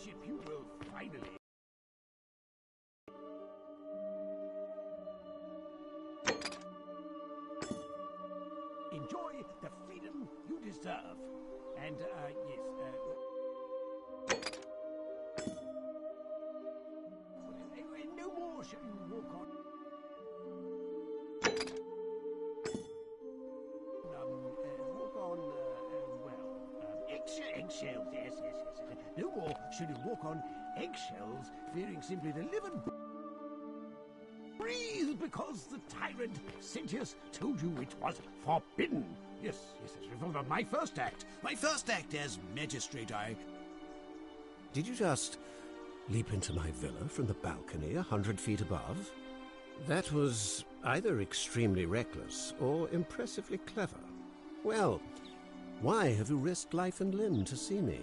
ship, you will finally... enjoy the freedom you deserve. And, yes, no more shall you walk on... eggshells, yes. No more should you walk on eggshells, fearing simply to live and breathe because the tyrant Sentius told you it was forbidden. Yes, from my first act. My first act as magistrate, Did you just leap into my villa from the balcony 100 feet above? That was either extremely reckless or impressively clever. Well, why have you risked life and limb to see me?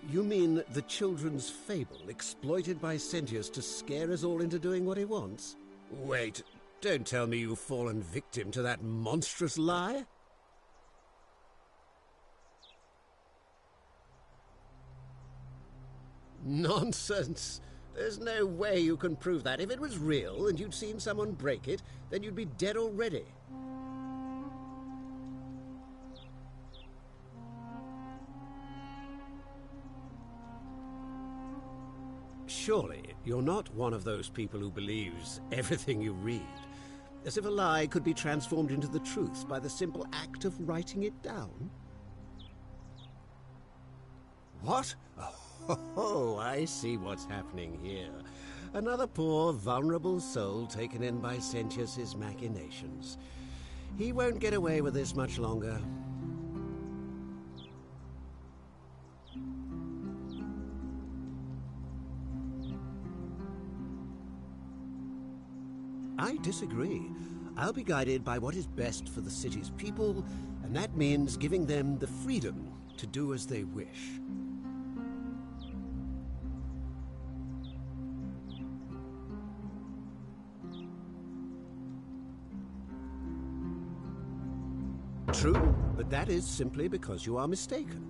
You mean the children's fable exploited by Sentius to scare us all into doing what he wants? Wait, don't tell me you've fallen victim to that monstrous lie? Nonsense! There's no way you can prove that. If it was real and you'd seen someone break it, then you'd be dead already. Surely you're not one of those people who believes everything you read, as if a lie could be transformed into the truth by the simple act of writing it down? What? Oh, I see what's happening here. Another poor, vulnerable soul taken in by Sentius's machinations. He won't get away with this much longer. I disagree. I'll be guided by what is best for the city's people, and that means giving them the freedom to do as they wish. True, but that is simply because you are mistaken.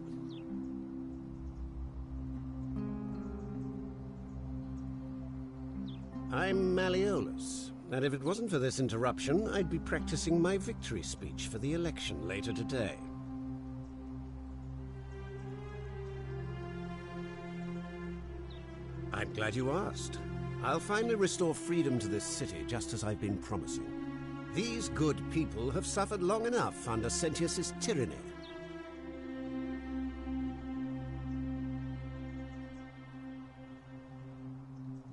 I'm Malleolus, and if it wasn't for this interruption, I'd be practicing my victory speech for the election later today. I'm glad you asked. I'll finally restore freedom to this city, just as I've been promising. These good people have suffered long enough under Sentius's tyranny.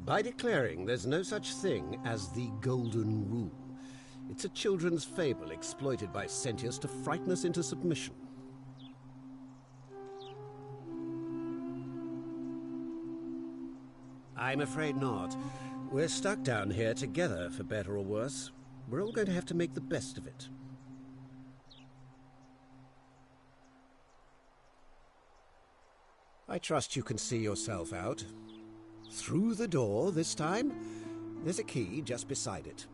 By declaring there's no such thing as the Golden Rule. It's a children's fable exploited by Sentius to frighten us into submission. I'm afraid not. We're stuck down here together, for better or worse. We're all going to have to make the best of it. I trust you can see yourself out. Through the door this time. There's a key just beside it.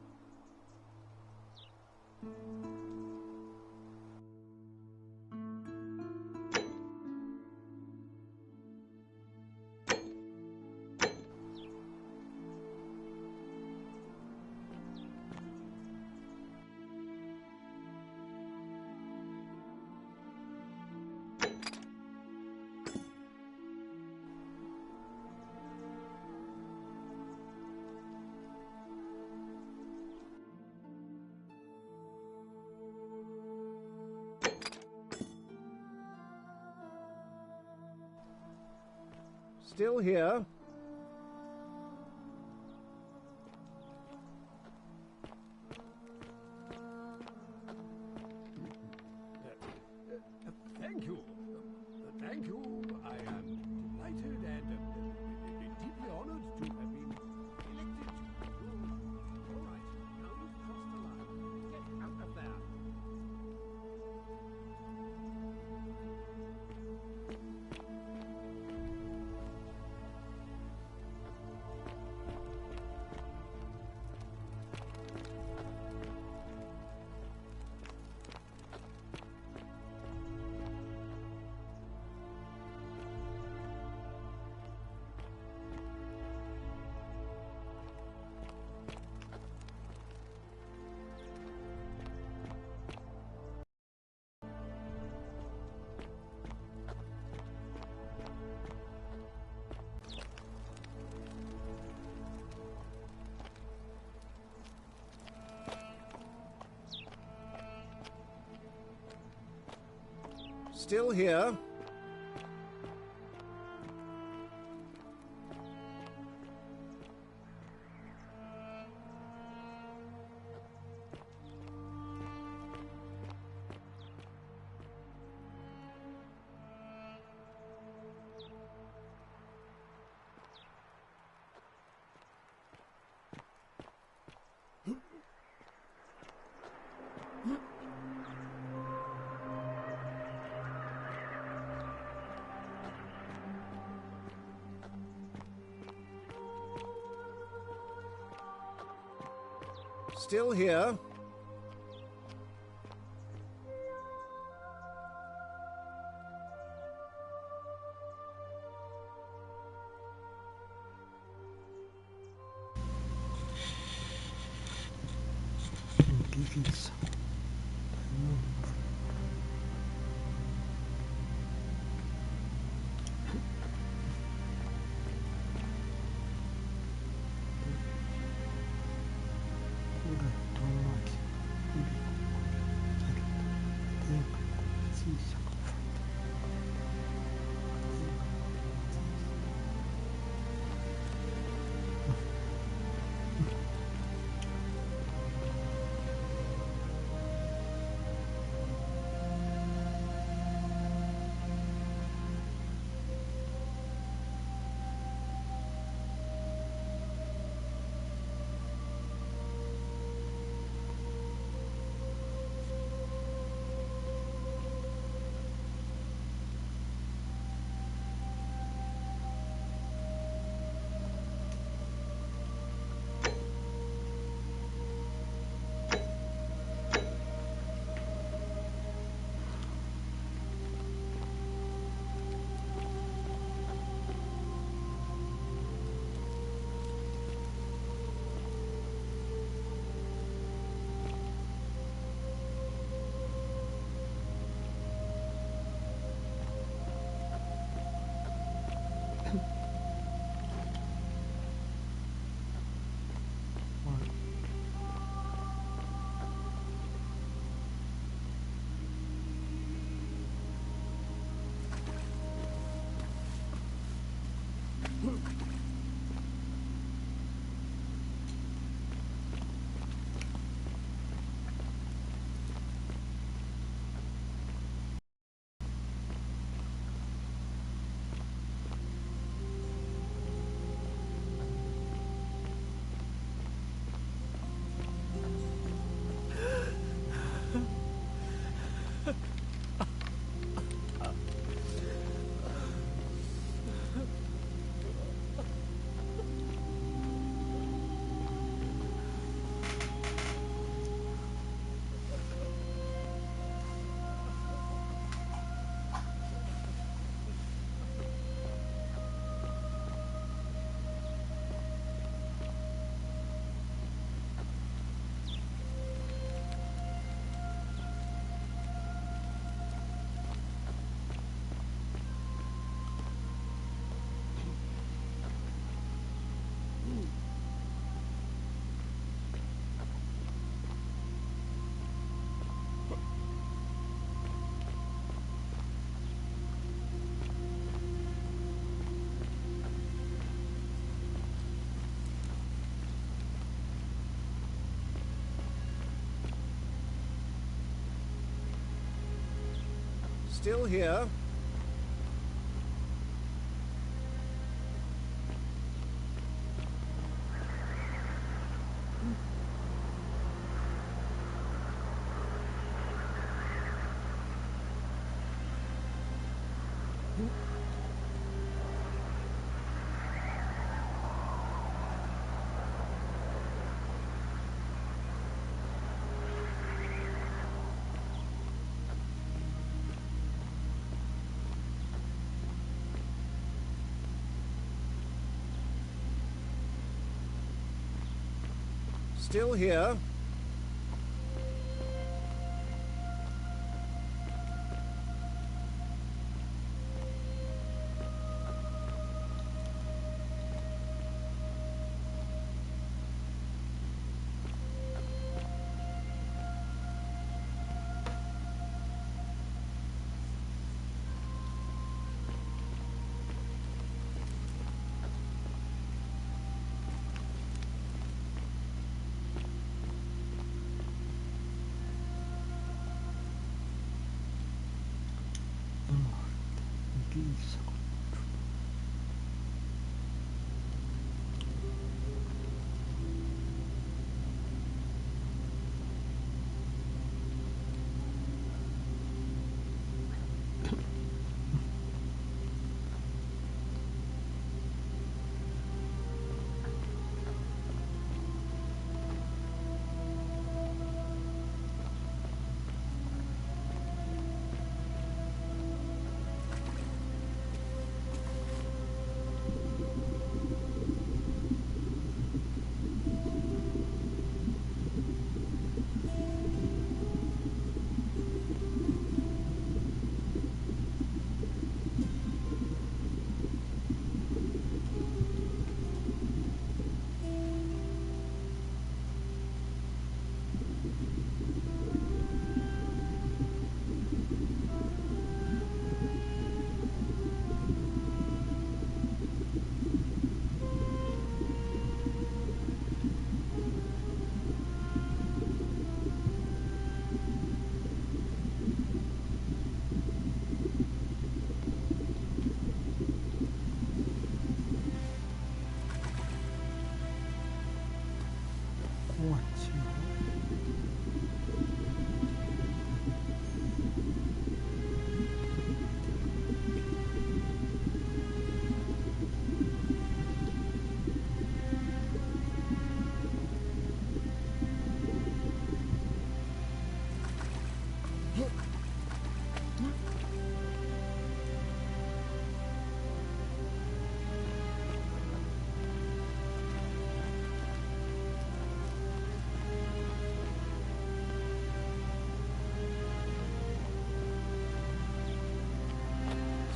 Still here. Thank you. Thank you. I am delighted and deeply honored to have been elected. All right, now you've crossed the line. Get out of there. Still here. Still here. Still here. Still here.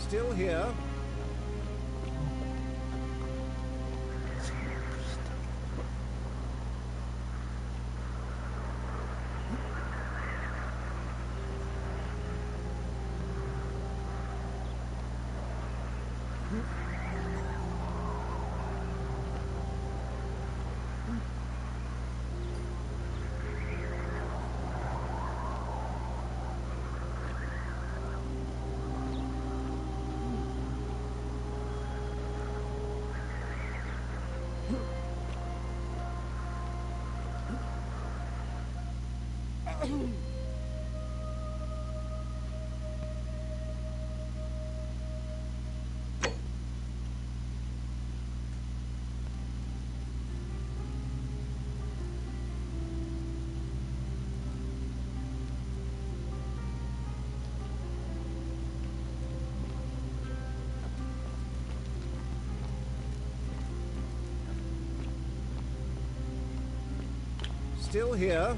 Still here. Still here.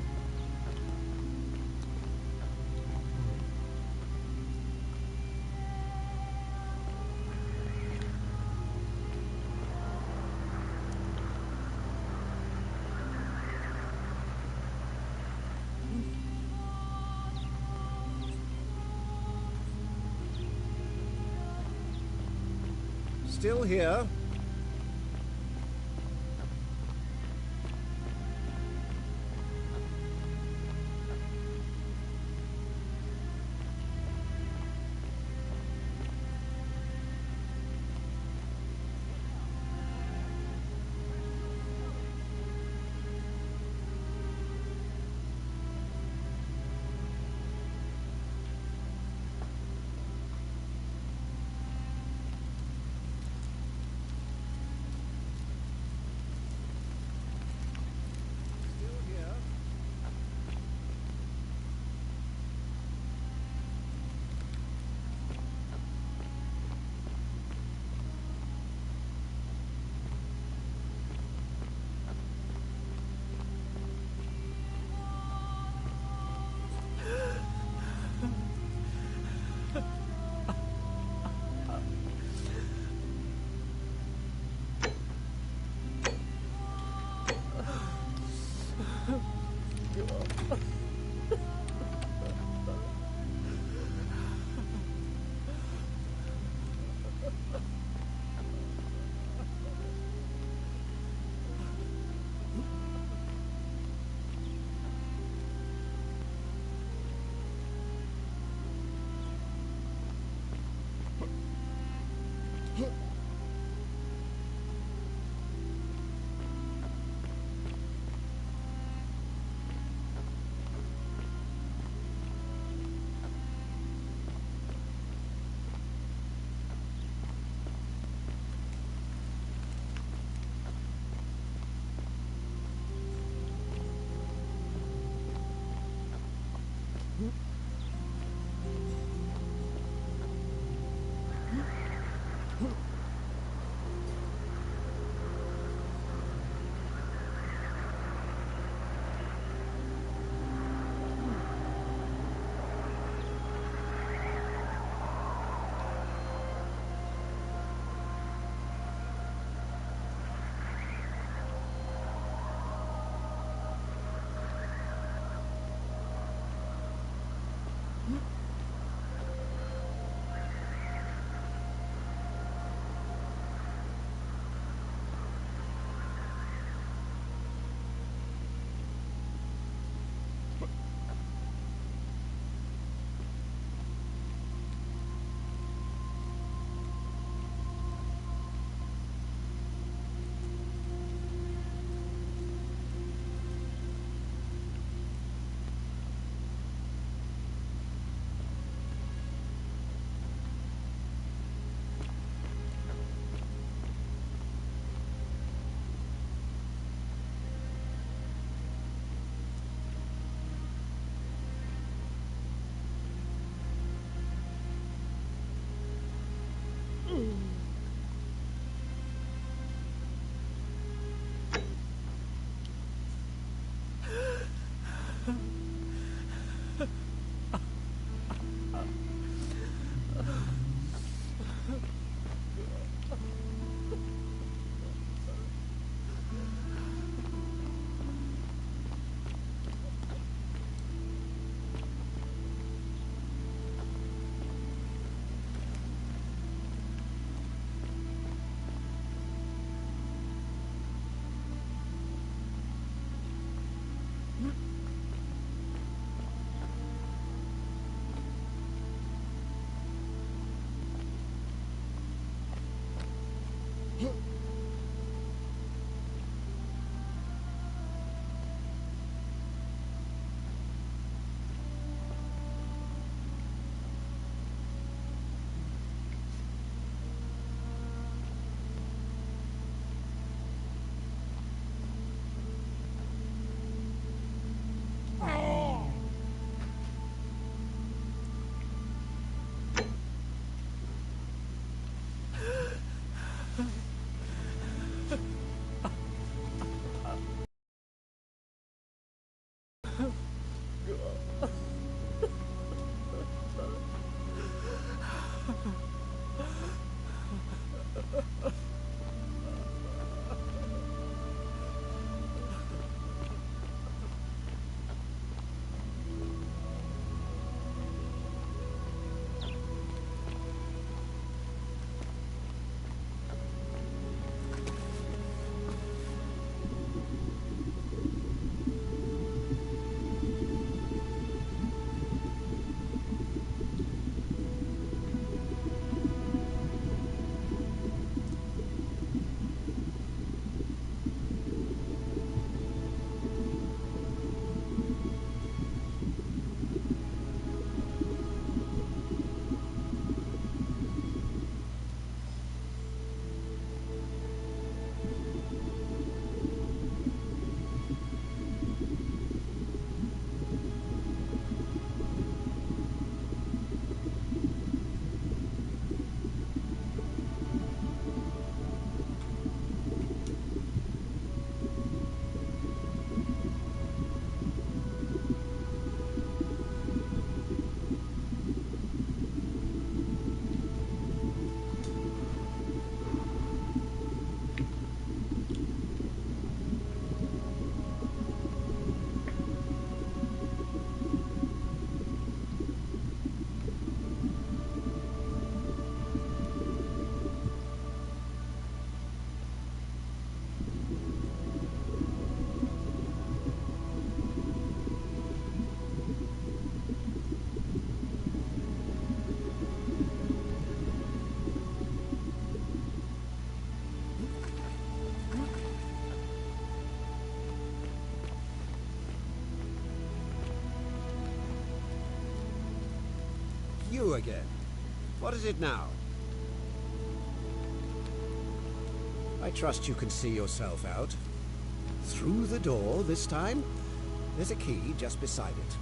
Still here. you again. What is it now? I trust you can see yourself out. Through the door this time? There's a key just beside it.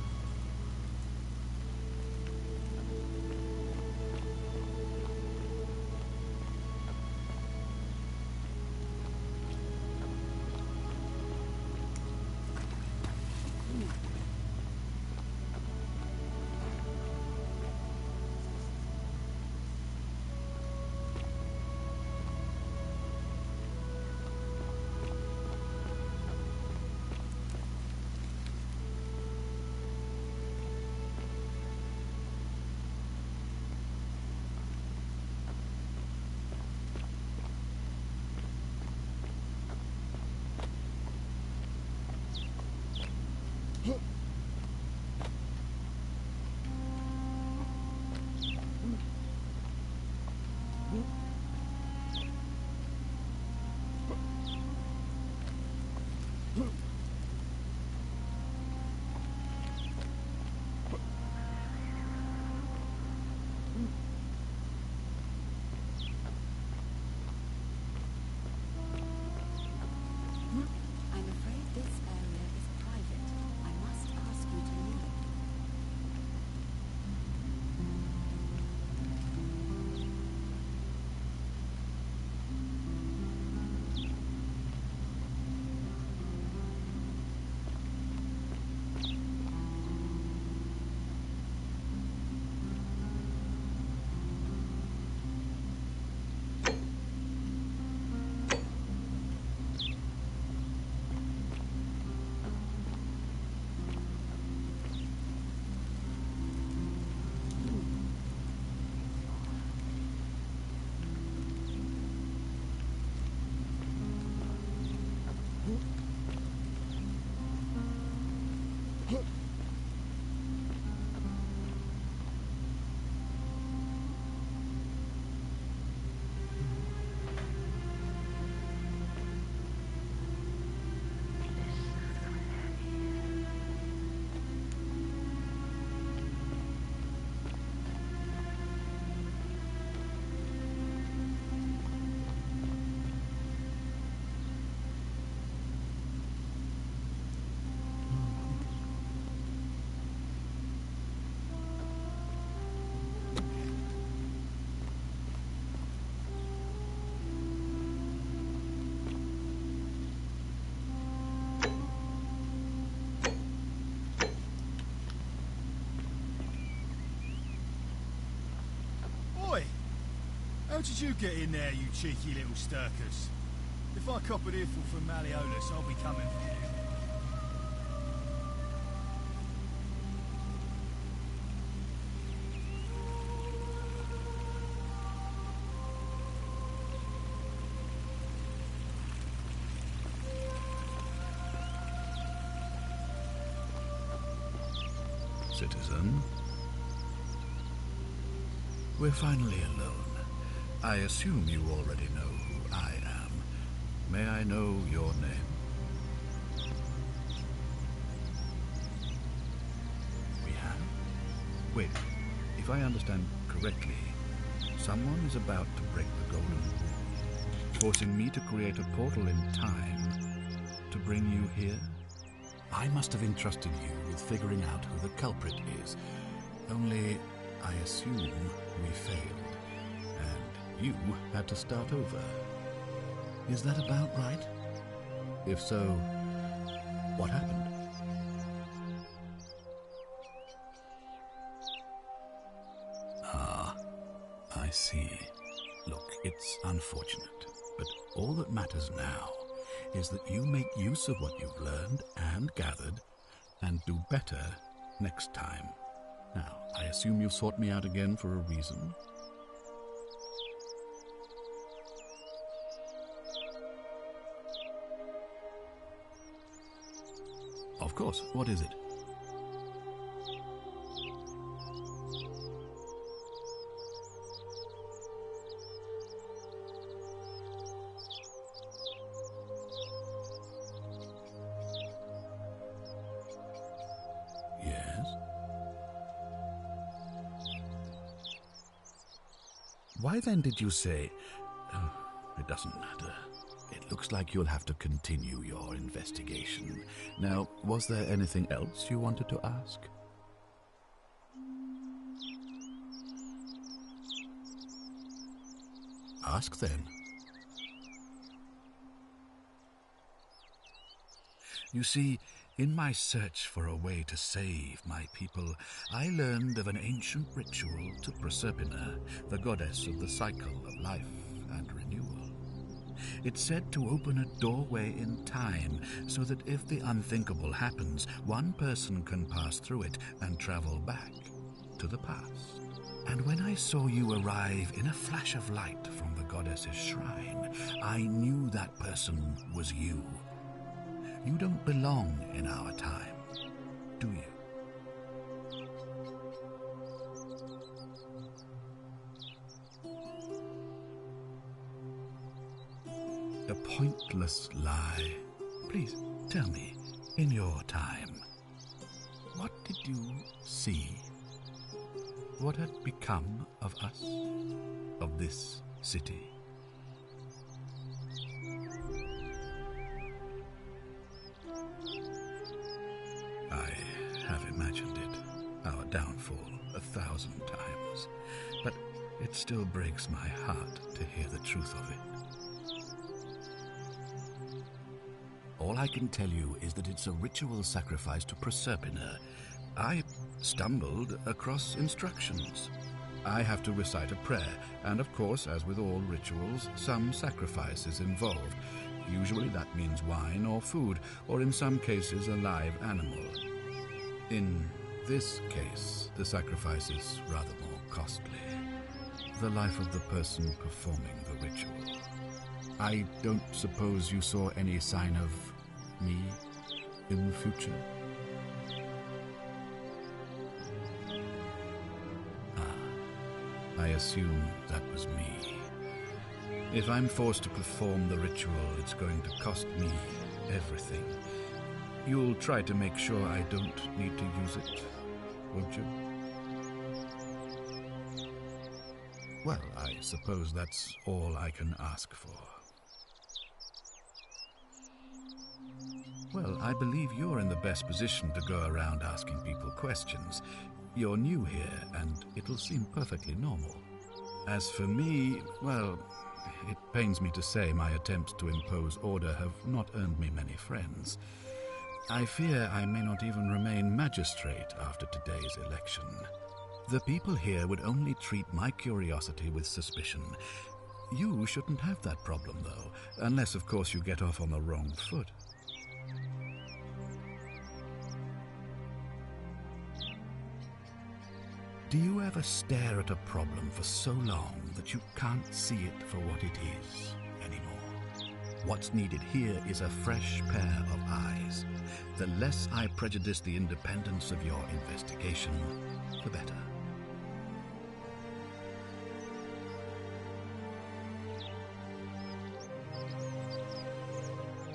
How did you get in there, you cheeky little stirkers? If I cop an earful from Malleolus, I'll be coming for you. Citizen, we're finally alone. I assume you already know who I am. May I know your name? We have? Wait, if I understand correctly, someone is about to break the golden rule, forcing me to create a portal in time to bring you here? I must have entrusted you with figuring out who the culprit is. Only, I assume we failed. You had to start over. Is that about right? If so, what happened? Ah, I see. Look, it's unfortunate, but all that matters now is that you make use of what you've learned and gathered and do better next time. Now, I assume you've sought me out again for a reason? Of course. What is it? Yes? Why then did you say... Oh, it doesn't matter. It looks like you'll have to continue your investigation. Now, was there anything else you wanted to ask? Ask then. You see, in my search for a way to save my people, I learned of an ancient ritual to Proserpina, the goddess of the cycle of life and renewal. It's said to open a doorway in time, so that if the unthinkable happens, one person can pass through it and travel back to the past. And when I saw you arrive in a flash of light from the goddess's shrine, I knew that person was you. You don't belong in our time, do you? A pointless lie. Please, tell me, in your time, what did you see? What had become of us, of this city? I have imagined it, our downfall, 1,000 times, but it still breaks my heart to hear the truth of it. All I can tell you is that it's a ritual sacrifice to Proserpina. I stumbled across instructions. I have to recite a prayer, and of course, as with all rituals, some sacrifice is involved. Usually that means wine or food, or in some cases a live animal. In this case, the sacrifice is rather more costly. The life of the person performing the ritual. I don't suppose you saw any sign of me in the future? I assume that was me. If I'm forced to perform the ritual, it's going to cost me everything. You'll try to make sure I don't need to use it, won't you? Well, I suppose that's all I can ask for. Well, I believe you're in the best position to go around asking people questions. You're new here, and it'll seem perfectly normal. As for me, well, it pains me to say my attempts to impose order have not earned me many friends. I fear I may not even remain magistrate after today's election. The people here would only treat my curiosity with suspicion. You shouldn't have that problem, though, unless, of course, you get off on the wrong foot. Do you ever stare at a problem for so long that you can't see it for what it is anymore? What's needed here is a fresh pair of eyes. The less I prejudice the independence of your investigation, the better.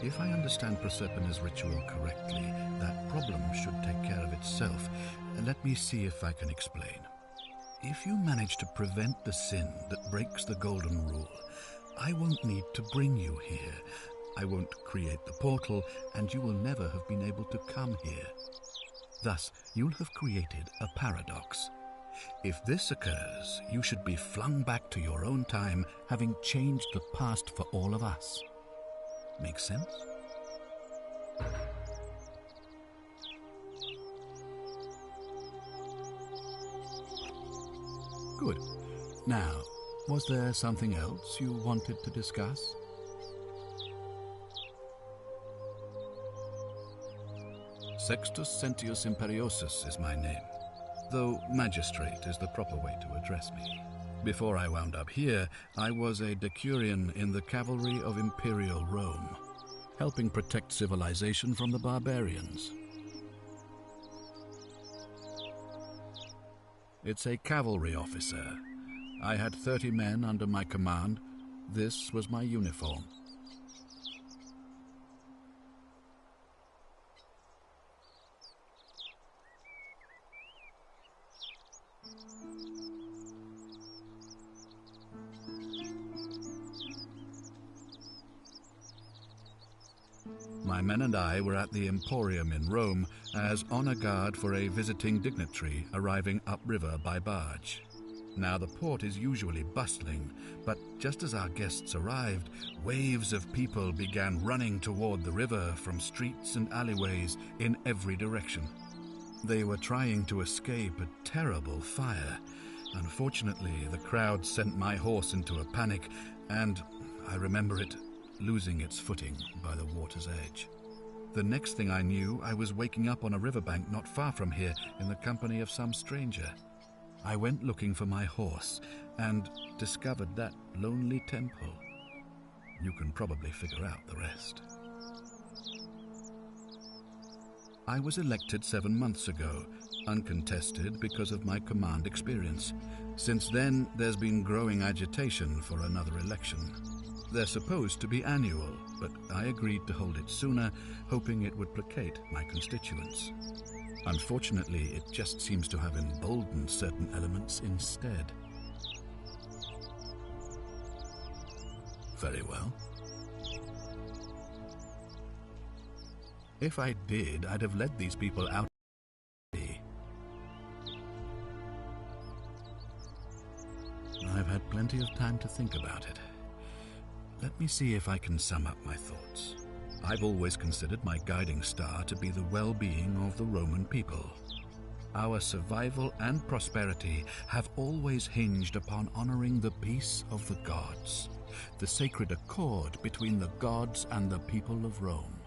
If I understand Proserpina's ritual correctly, that problem should take care of itself. Let me see if I can explain. If you manage to prevent the sin that breaks the Golden Rule, I won't need to bring you here. I won't create the portal, and you will never have been able to come here. Thus, you'll have created a paradox. If this occurs, you should be flung back to your own time, having changed the past for all of us. Make sense? Good. Now, was there something else you wanted to discuss? Sextus Sentius Imperiosus is my name, though magistrate is the proper way to address me. Before I wound up here, I was a decurion in the cavalry of Imperial Rome, helping protect civilization from the barbarians. It's a cavalry officer. I had 30 men under my command. This was my uniform. My men and I were at the Emporium in Rome as honor guard for a visiting dignitary arriving upriver by barge. Now the port is usually bustling, but just as our guests arrived, waves of people began running toward the river from streets and alleyways in every direction. They were trying to escape a terrible fire. Unfortunately, the crowd sent my horse into a panic, and I remember it losing its footing by the water's edge. The next thing I knew, I was waking up on a riverbank not far from here in the company of some stranger. I went looking for my horse and discovered that lonely temple. You can probably figure out the rest. I was elected 7 months ago, uncontested because of my command experience. Since then, there's been growing agitation for another election. They're supposed to be annual, but I agreed to hold it sooner, hoping it would placate my constituents. Unfortunately, it just seems to have emboldened certain elements instead. Very well. If I did, I'd have led these people out. I've had plenty of time to think about it. Let me see if I can sum up my thoughts. I've always considered my guiding star to be the well-being of the Roman people. Our survival and prosperity have always hinged upon honoring the peace of the gods, the sacred accord between the gods and the people of Rome.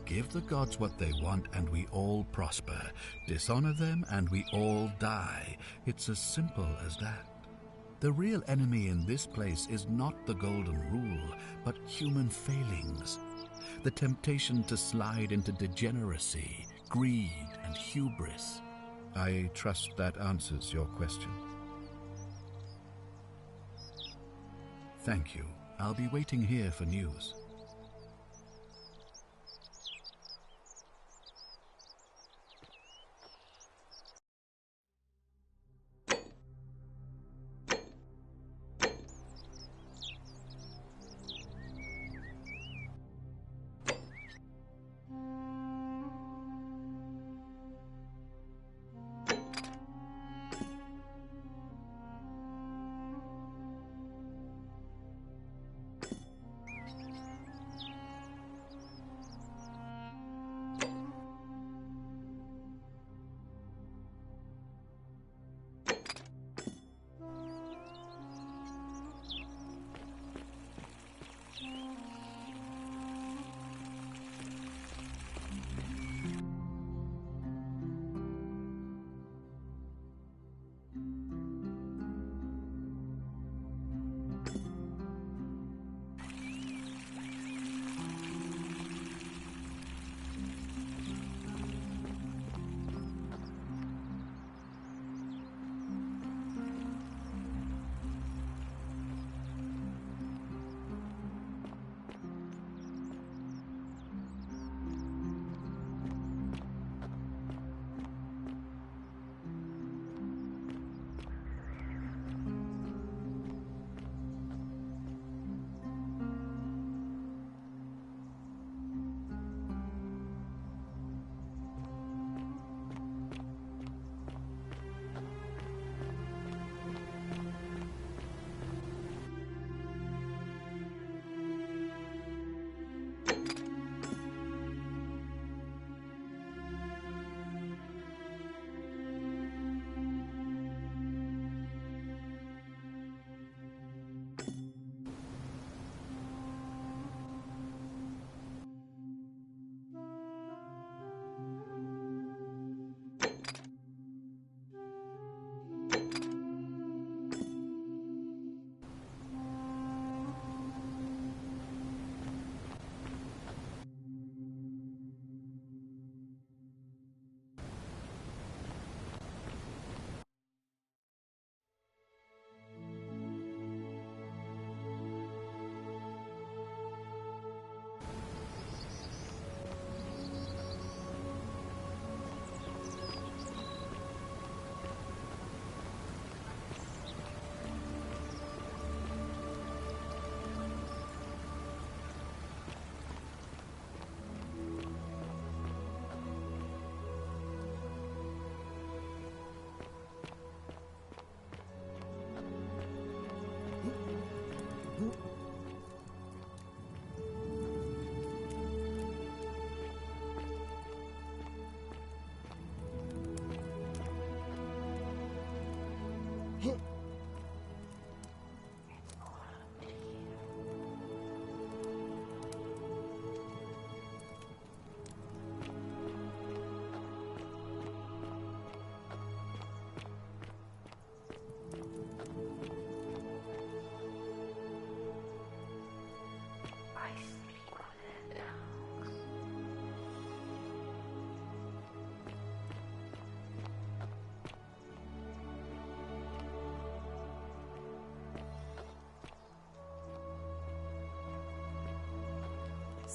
Give the gods what they want and we all prosper. Dishonor them and we all die. It's as simple as that. The real enemy in this place is not the golden rule, but human failings. The temptation to slide into degeneracy, greed, and hubris. I trust that answers your question. Thank you. I'll be waiting here for news.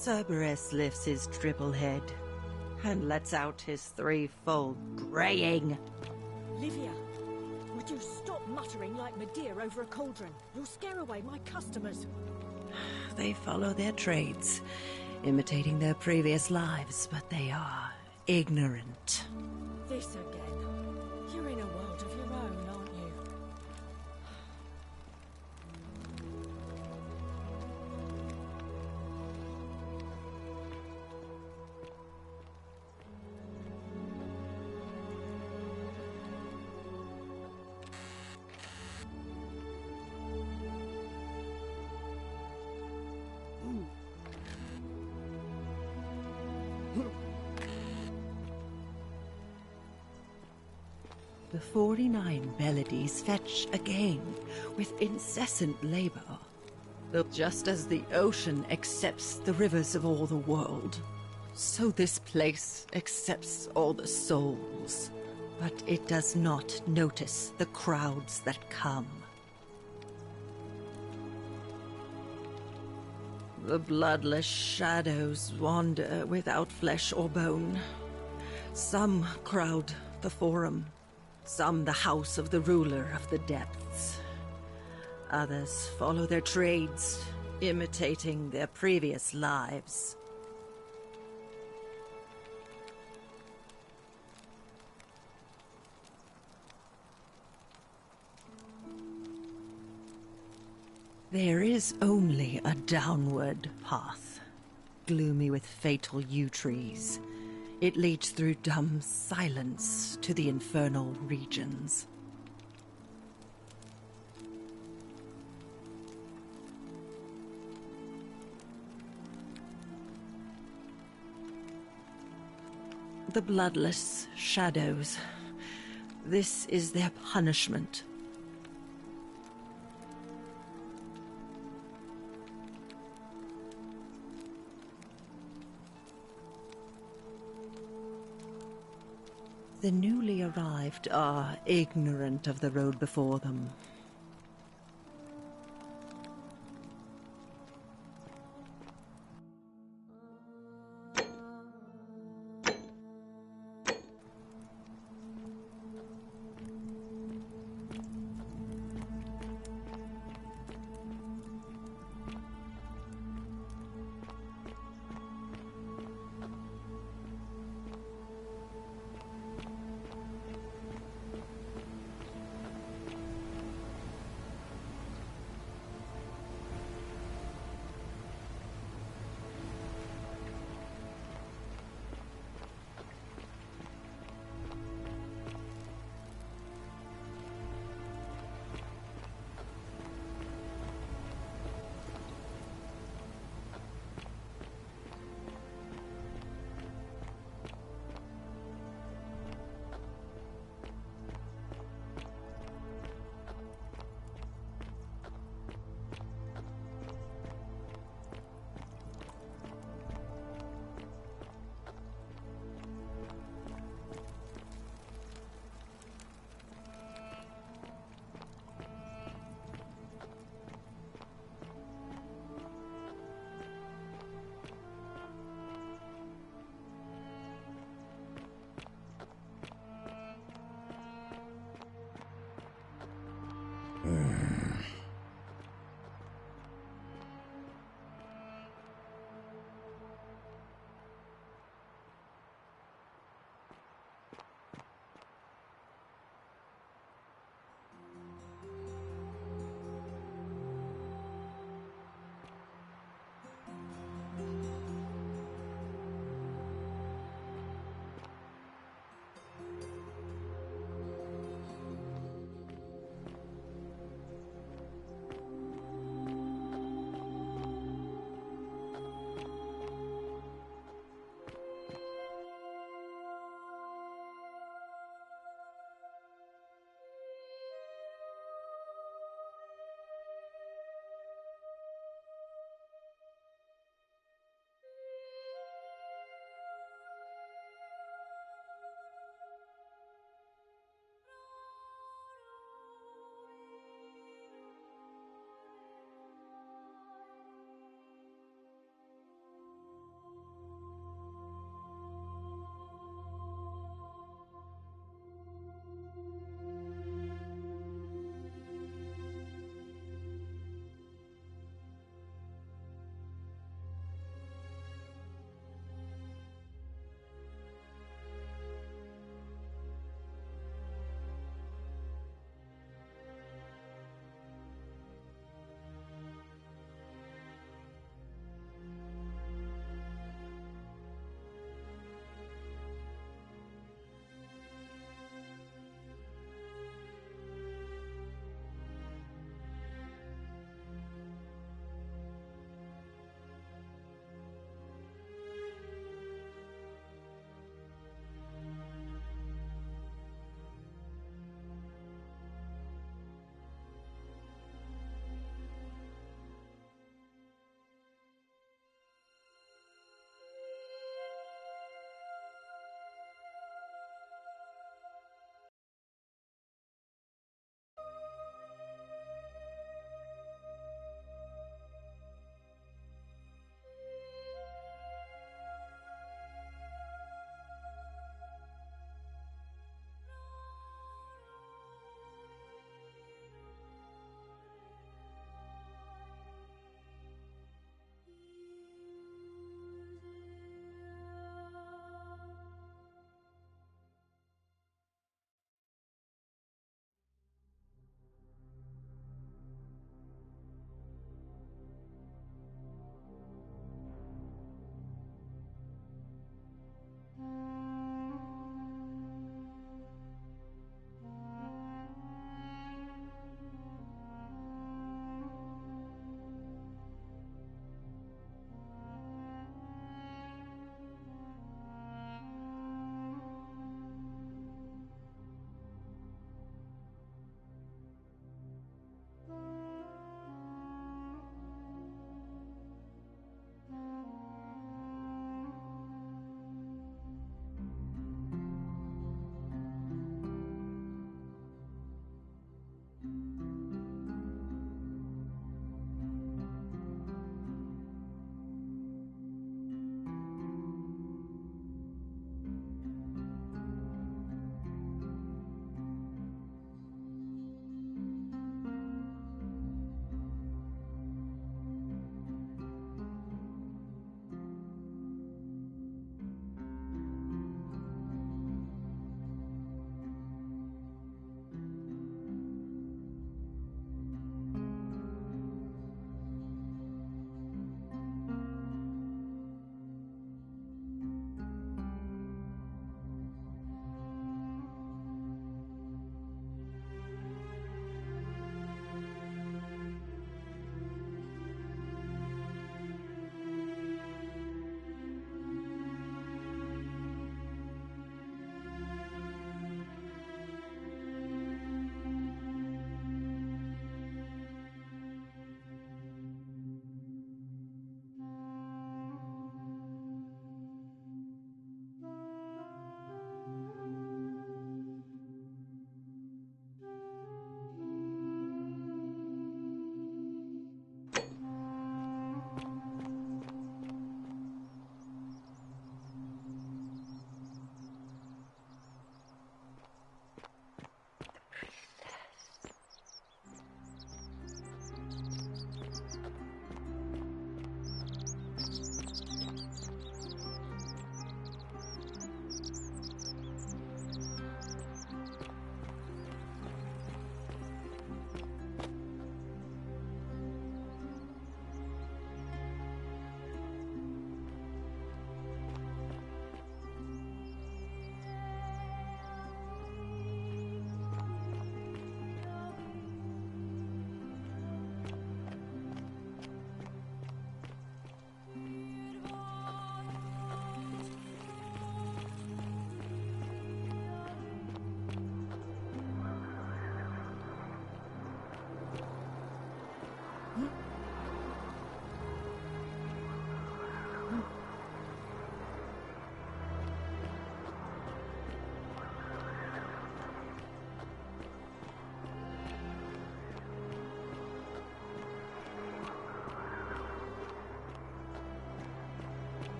Cerberus lifts his triple head and lets out his threefold braying. Livia, would you stop muttering like Medea over a cauldron? You'll scare away my customers. They follow their trades, imitating their previous lives, but they are ignorant. This again. You're in a world of your own, aren't you? The 49 Bellides fetch again with incessant labor. Though just as the ocean accepts the rivers of all the world, so this place accepts all the souls. But it does not notice the crowds that come. The bloodless shadows wander without flesh or bone. Some crowd the forum, some the house of the ruler of the depths. Others follow their trades, imitating their previous lives. There is only a downward path, gloomy with fatal yew trees. It leads through dumb silence to the infernal regions. The bloodless shadows. This is their punishment. The newly arrived are ignorant of the road before them,